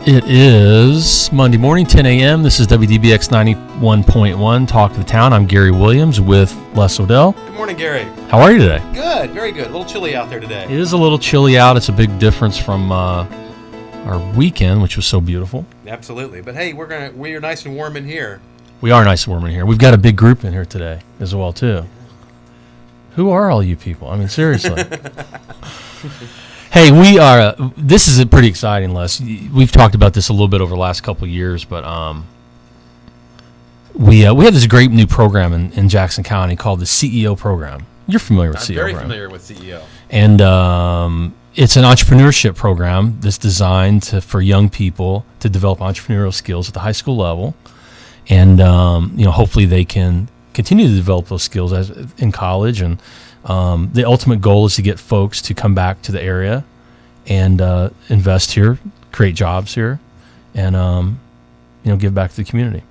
It is Monday morning, 10 a.m. This is WDBX 91.1, Talk to the Town. I'm Gary Williams with Les Odell. Good morning, Gary. How are you today? Good, very good. A little chilly out there today. It is a little chilly out. It's a big difference from our weekend, which was so beautiful. Absolutely. But hey, we're nice and warm in here. We are nice and warm in here. We've got a big group in here today as well, too. Who are all you people? I mean, seriously. Hey, we are. This is pretty exciting, Les. We've talked about this a little bit over the last couple of years, but we have this great new program in Jackson County called the CEO program. You're familiar with CEO? I'm very familiar with CEO. And it's an entrepreneurship program that's designed for young people to develop entrepreneurial skills at the high school level, and hopefully they can continue to develop those skills in college. And the ultimate goal is to get folks to come back to the area and invest here, create jobs here, and give back to the community.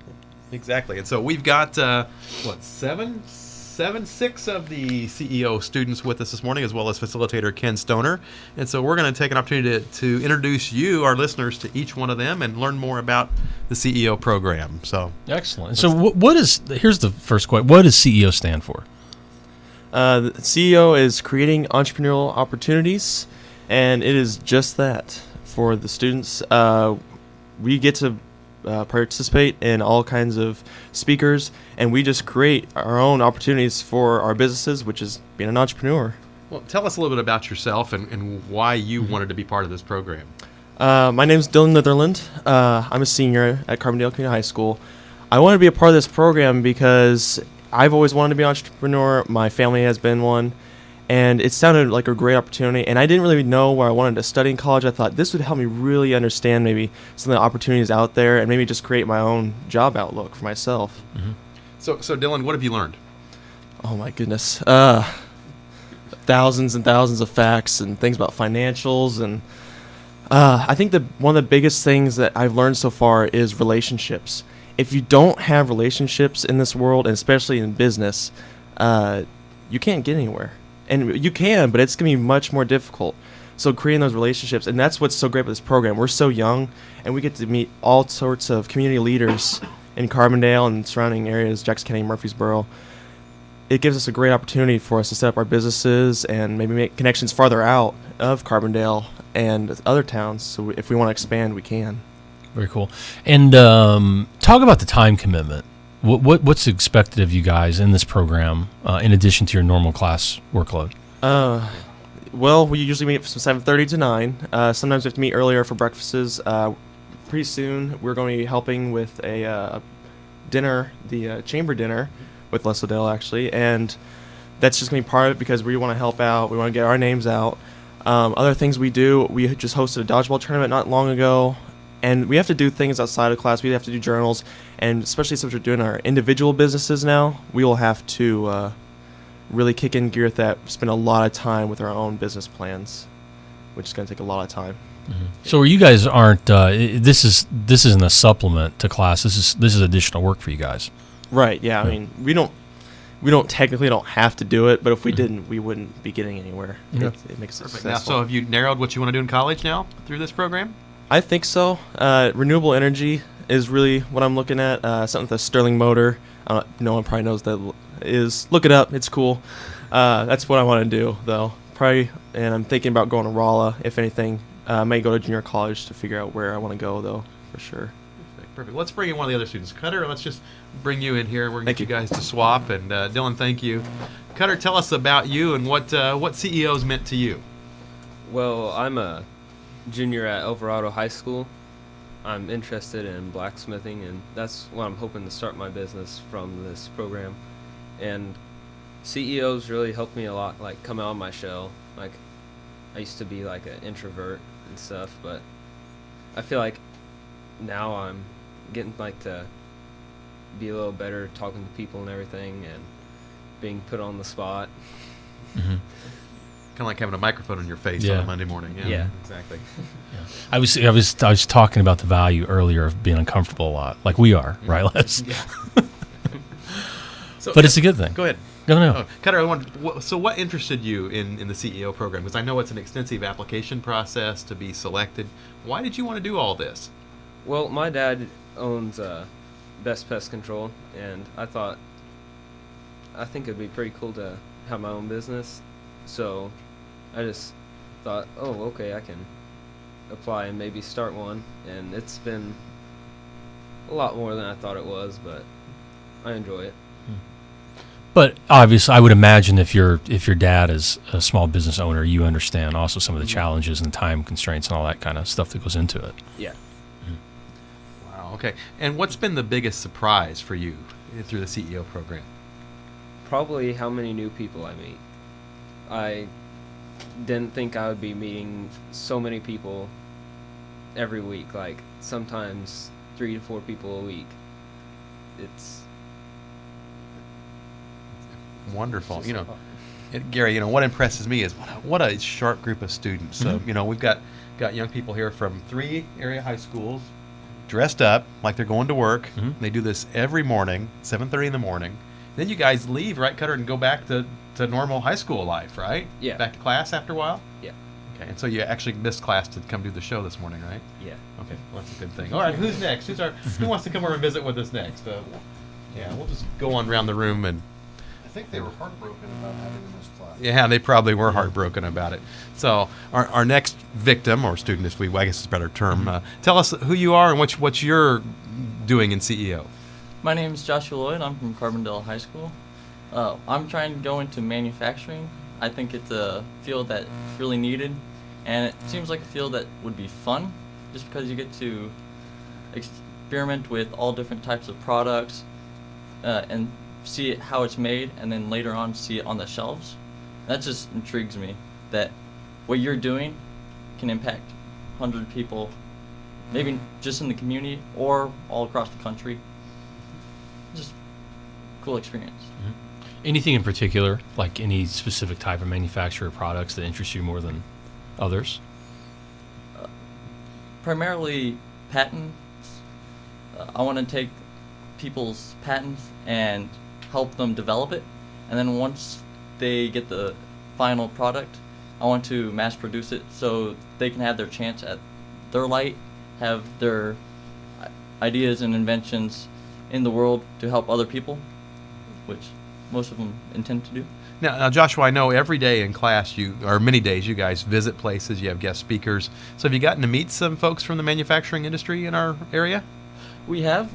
Exactly. And so we've got six of the CEO students with us this morning, as well as facilitator Ken Stoner. And so we're going to take an opportunity to introduce you, our listeners, to each one of them and learn more about the CEO program. So excellent. So here's the first question. What does CEO stand for? The CEO is creating entrepreneurial opportunities, and it is just that for the students. We get to participate in all kinds of speakers, and we just create our own opportunities for our businesses, which is being an entrepreneur. Well, tell us a little bit about yourself and why you wanted to be part of this program. My name's Dylan Netherland. I'm a senior at Carbondale Community High School. I wanted to be a part of this program because I've always wanted to be an entrepreneur. My family has been one, and it sounded like a great opportunity. And I didn't really know where I wanted to study in college. I thought this would help me really understand maybe some of the opportunities out there, and maybe just create my own job outlook for myself. Mm-hmm. So Dylan, what have you learned? Oh my goodness, thousands and thousands of facts and things about financials, and I think one of the biggest things that I've learned so far is relationships. If you don't have relationships in this world, and especially in business, you can't get anywhere. And you can, but it's going to be much more difficult. So creating those relationships, and that's what's so great about this program. We're so young, and we get to meet all sorts of community leaders in Carbondale and surrounding areas, Jackson County, Murfreesboro. It gives us a great opportunity for us to set up our businesses and maybe make connections farther out of Carbondale and other towns. So if we want to expand, we can. Very cool. And talk about the time commitment. What's expected of you guys in this program, in addition to your normal class workload? Well, we usually meet from 7:30 to 9. Sometimes we have to meet earlier for breakfasts. Pretty soon, we're going to be helping with a dinner, the chamber dinner, with Les Odell, actually. And that's just going to be part of it because we want to help out. We want to get our names out. Other things we do, we just hosted a dodgeball tournament not long ago. And we have to do things outside of class. We have to do journals. And especially since we're doing our individual businesses now, we will have to really kick in gear with that, spend a lot of time with our own business plans, which is going to take a lot of time. Mm-hmm. So you guys aren't, this isn't a supplement to class. This is additional work for you guys. Right, yeah. I mean, we don't technically don't have to do it, but if we didn't, we wouldn't be getting anywhere. Mm-hmm. It makes it Perfect. successful. Now, so have you narrowed what you want to do in college now through this program? I think so. Renewable energy is really what I'm looking at. Something with a Stirling motor. No one probably knows that is. Look it up. It's cool. That's what I want to do, though. Probably, and I'm thinking about going to Rolla, if anything. I may go to junior college to figure out where I want to go, though, for sure. Perfect. Let's bring in one of the other students. Cutter, let's just bring you in here. We're going to get you guys to swap. And Dylan, thank you. Cutter, tell us about you and what CEO's meant to you. Well, I'm a junior at Alvarado High School. I'm interested in blacksmithing, and that's what I'm hoping to start my business from this program. And CEOs really helped me a lot, like come out of my shell. Like I used to be like an introvert and stuff, but I feel like now I'm getting like to be a little better talking to people and everything, and being put on the spot. Mm-hmm. Kind of like having a microphone in your face on a Monday morning. Yeah. Exactly. Yeah. I was talking about the value earlier of being uncomfortable a lot, like we are, right, Les? Yeah. But it's a good thing. Go ahead. No. Cutter, so what interested you in the CEO program? Because I know it's an extensive application process to be selected. Why did you want to do all this? Well, my dad owns Best Pest Control, and I think it'd be pretty cool to have my own business. So I just thought, oh, okay, I can apply and maybe start one. And it's been a lot more than I thought it was, but I enjoy it. But obviously, I would imagine if your dad is a small business owner, you understand also some of the challenges and time constraints and all that kind of stuff that goes into it. Yeah. Wow. Okay. And what's been the biggest surprise for you through the CEO program? Probably how many new people I meet. I didn't think I would be meeting so many people every week, like sometimes 3 to 4 people a week. It's Wonderful. just You know, a- Gary, what impresses me is what a sharp group of students. So, we've got young people here from 3 area high schools, dressed up like they're going to work. They do this every morning, 7:30 in the morning. Then you guys leave, right, Cutter, and go back to normal high school life, right? Yeah. Back to class after a while? Yeah. Okay, and so you actually missed class to come do the show this morning, right? Yeah. Okay, well, that's a good thing. All right, who's next? Who wants to come over and visit with us next? Yeah, we'll just go on around the room and. I think they were heartbroken about having them as class. Yeah, they probably were heartbroken about it. So our next victim or student, if I guess it's a better term, tell us who you are and what you're doing in CEO. My name is Joshua Lloyd. I'm from Carbondale High School. I'm trying to go into manufacturing. I think it's a field that's really needed, and it seems like a field that would be fun, just because you get to experiment with all different types of products and see it, how it's made, and then later on see it on the shelves. That just intrigues me, that what you're doing can impact 100 people, maybe just in the community or all across the country. Just cool experience. Anything in particular, like any specific type of manufacturer products that interest you more than others? Primarily patents. I want to take people's patents and help them develop it, and then once they get the final product, I want to mass produce it so they can have their chance at their light, have their ideas and inventions in the world to help other people, which most of them intend to do. Now, Joshua, I know every day in class, or many days, you guys visit places, you have guest speakers. So have you gotten to meet some folks from the manufacturing industry in our area? We have.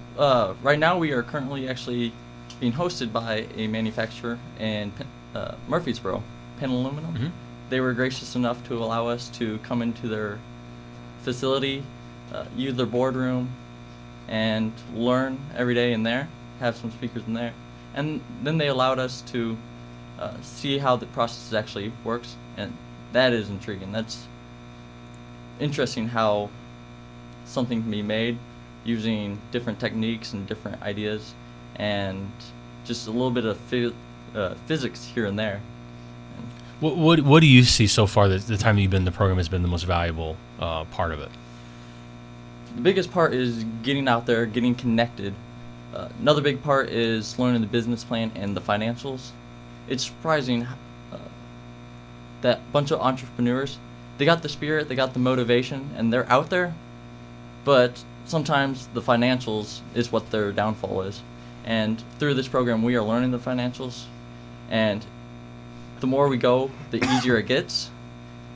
Right now we are currently actually being hosted by a manufacturer in Murfreesboro, Penn Aluminum. They were gracious enough to allow us to come into their facility, use their boardroom, and learn every day in there, have some speakers in there. And then they allowed us to see how the process actually works, and that is intriguing. That's interesting how something can be made using different techniques and different ideas, and just a little bit of physics here and there. What do you see so far that the time you've been in the program has been the most valuable part of it? The biggest part is getting out there, getting connected. Another big part is learning the business plan and the financials. It's surprising that bunch of entrepreneurs, they got the spirit, they got the motivation, and they're out there, but sometimes the financials is what their downfall is. And through this program, we are learning the financials, and the more we go, the easier it gets,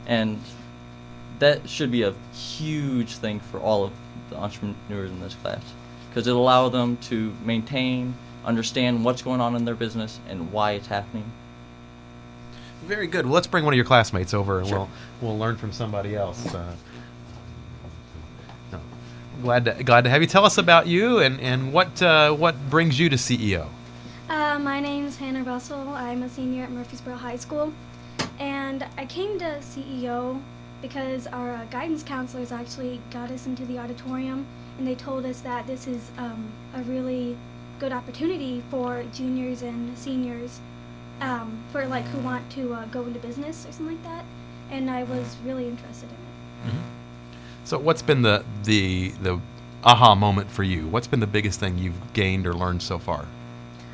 and that should be a huge thing for all of the entrepreneurs in this class, because it'll allow them to maintain, understand what's going on in their business and why it's happening. Very good. Well, let's bring one of your classmates over, and Sure. we'll learn from somebody else. Glad to have you. Tell us about you and what brings you to CEO. My name's Hannah Russell. I'm a senior at Murfreesboro High School, and I came to CEO because our guidance counselors actually got us into the auditorium, and they told us that this is a really good opportunity for juniors and seniors, for like who want to go into business or something like that, and I was really interested in it. So what's been the aha moment for you? What's been the biggest thing you've gained or learned so far?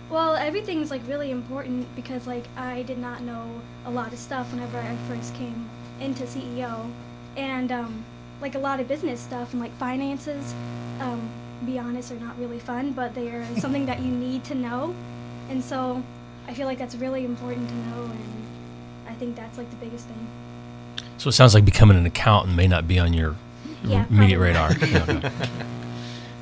Well, everything's like really important because like I did not know a lot of stuff whenever I first came into CEO, and like a lot of business stuff and like finances, be honest, are not really fun, but they are something that you need to know. And so I feel like that's really important to know, and I think that's like the biggest thing. So it sounds like becoming an accountant may not be on your Yeah, immediate probably. radar. Okay.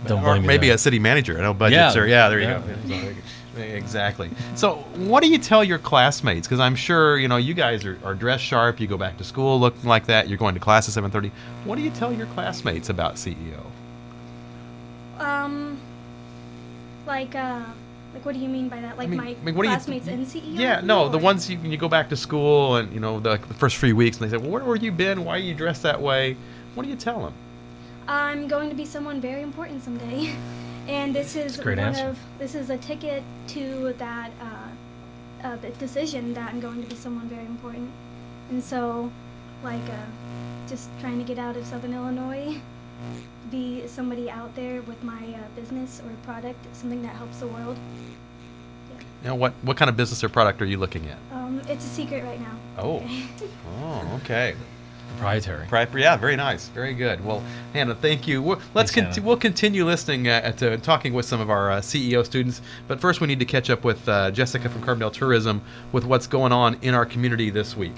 Don't Or blame me maybe there. a city manager. I know budgets Yeah. are. Yeah, there you Yeah. go. Exactly. So, what do you tell your classmates? Because I'm sure you guys are dressed sharp. You go back to school looking like that. You're going to class at 7:30. What do you tell your classmates about CEO? Like what do you mean by that? Like I mean- my I mean, what do you- classmates in CEO? Yeah, no, the Or- ones you go back to school and the first 3 weeks, and they say, "Well, where were you been? Why are you dressed that way?" What do you tell them? I'm going to be someone very important someday, and this is That's a great answer. this is a ticket to that the decision that I'm going to be someone very important, and so just trying to get out of Southern Illinois, be somebody out there with my business or product, something that helps the world. What kind of business or product are you looking at? It's a secret right now. Oh, okay. Proprietary. Yeah, very nice, very good. Well, Hannah, thank you. Thanks, Hannah. We'll continue listening to talking with some of our CEO students, but first we need to catch up with Jessica from Carbondale Tourism with what's going on in our community this week.